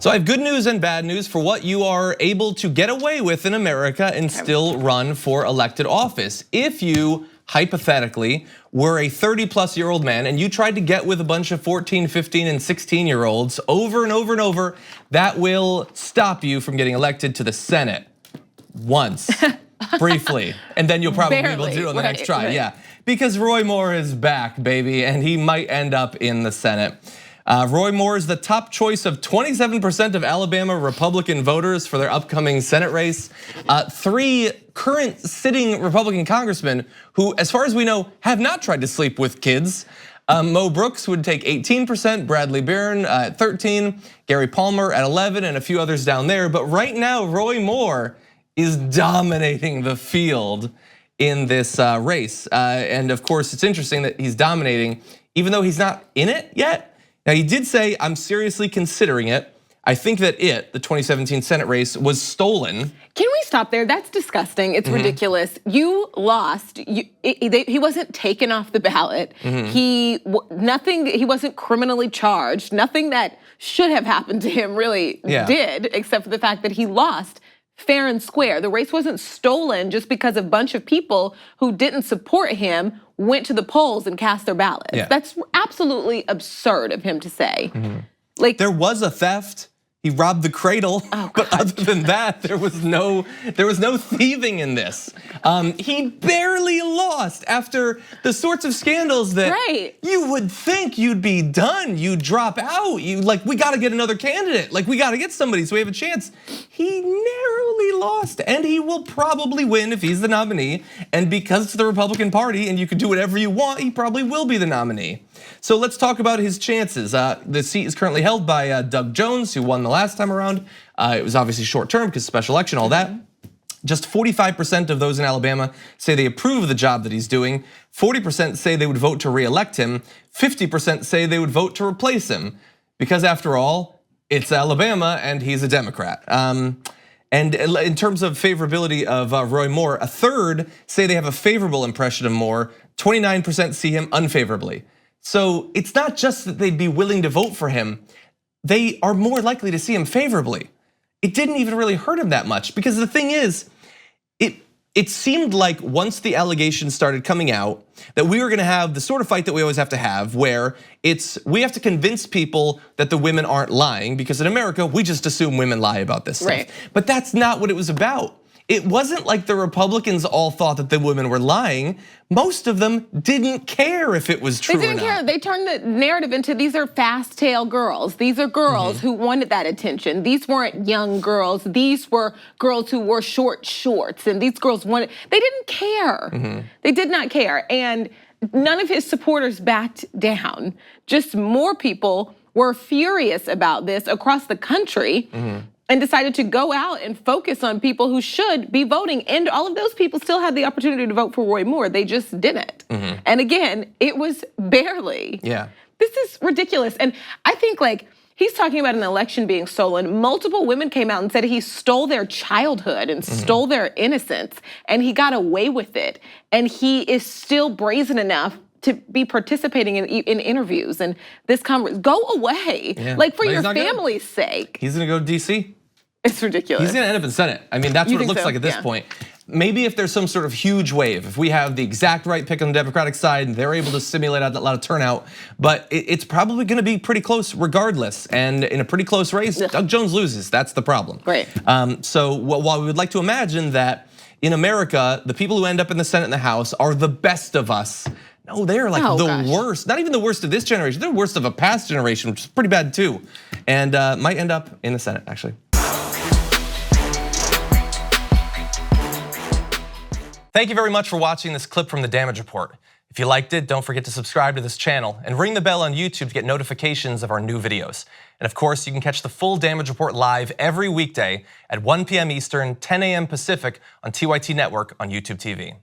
So I have good news and bad news for what you are able to get away with in America and still run for elected office. If you, hypothetically, were a 30-plus-year-old man and you tried to get with a bunch of 14, 15, and 16-year-olds over and over and over, that will stop you from getting elected to the Senate once, briefly. And then you'll probably be able to do it on the next try, yeah. Because Roy Moore is back, baby, and he might end up in the Senate. Roy Moore is the top choice of 27% of Alabama Republican voters for their upcoming Senate race. 3 current sitting Republican congressmen who, as far as we know, have not tried to sleep with kids. Mo Brooks would take 18%, Bradley Byrne at 13%, Gary Palmer at 11%, and a few others down there. But right now, Roy Moore is dominating the field in this race. And of course, it's interesting that he's dominating, even though he's not in it yet. Now, he did say, I'm seriously considering it. I think that the 2017 Senate race, was stolen. Can we stop there? That's disgusting. It's ridiculous. You lost. He wasn't taken off the ballot. He wasn't criminally charged. Nothing that should have happened to him really did, except for the fact that he lost fair and square. The race wasn't stolen just because a bunch of people who didn't support him went to the polls and cast their ballots. That's absolutely absurd of him to say. Like, there was a theft. He robbed the cradle, but other than that, there was no thieving in this. He barely lost after the sorts of scandals that you would think you'd be done, you'd drop out. We gotta get another candidate, we gotta get somebody so we have a chance. He narrowly lost, and he will probably win if he's the nominee. And because it's the Republican Party and you can do whatever you want, he probably will be the nominee. So let's talk about his chances. The seat is currently held by Doug Jones, who won the last time around. It was obviously short term because special election, all that. Just 45% of those in Alabama say they approve of the job that he's doing. 40% say they would vote to re-elect him. 50% say they would vote to replace him. Because after all, it's Alabama and he's a Democrat. And in terms of favorability of Roy Moore, a third say they have a favorable impression of Moore. 29% see him unfavorably. So it's not just that they'd be willing to vote for him, they are more likely to see him favorably. It didn't even really hurt him that much, because the thing is, it seemed like once the allegations started coming out that we were gonna have the sort of fight that we always have to have, where we have to convince people that the women aren't lying, because in America, we just assume women lie about this stuff. But that's not what it was about. It wasn't like the Republicans all thought that the women were lying. Most of them didn't care if it was true or not. They didn't care. They turned the narrative into, these are fast tail girls. These are girls who wanted that attention. These weren't young girls. These were girls who wore short shorts. And these girls wanted, they didn't care. They did not care. And none of his supporters backed down. Just more people were furious about this across the country. And decided to go out and focus on people who should be voting. And all of those people still had the opportunity to vote for Roy Moore. They just didn't. And again, it was barely. This is ridiculous. And I think he's talking about an election being stolen. Multiple women came out and said he stole their childhood and stole their innocence. And he got away with it. And he is still brazen enough to be participating in interviews and this conference. Go away, for your family's sake. He's gonna go to DC. It's ridiculous. He's gonna end up in Senate. I mean, that's what it looks like at this point. Maybe if there's some sort of huge wave, if we have the exact right pick on the Democratic side and they're able to simulate a lot of turnout, but it's probably gonna be pretty close regardless. And in a pretty close race, Doug Jones loses, that's the problem. So while we would like to imagine that in America, the people who end up in the Senate and the House are the best of us, no, they're the worst. Not even the worst of this generation. They're the worst of a past generation, which is pretty bad too. And might end up in the Senate, actually. Thank you very much for watching this clip from The Damage Report. If you liked it, don't forget to subscribe to this channel and ring the bell on YouTube to get notifications of our new videos. And of course, you can catch the full Damage Report live every weekday at 1 p.m. Eastern, 10 a.m. Pacific on TYT Network on YouTube TV.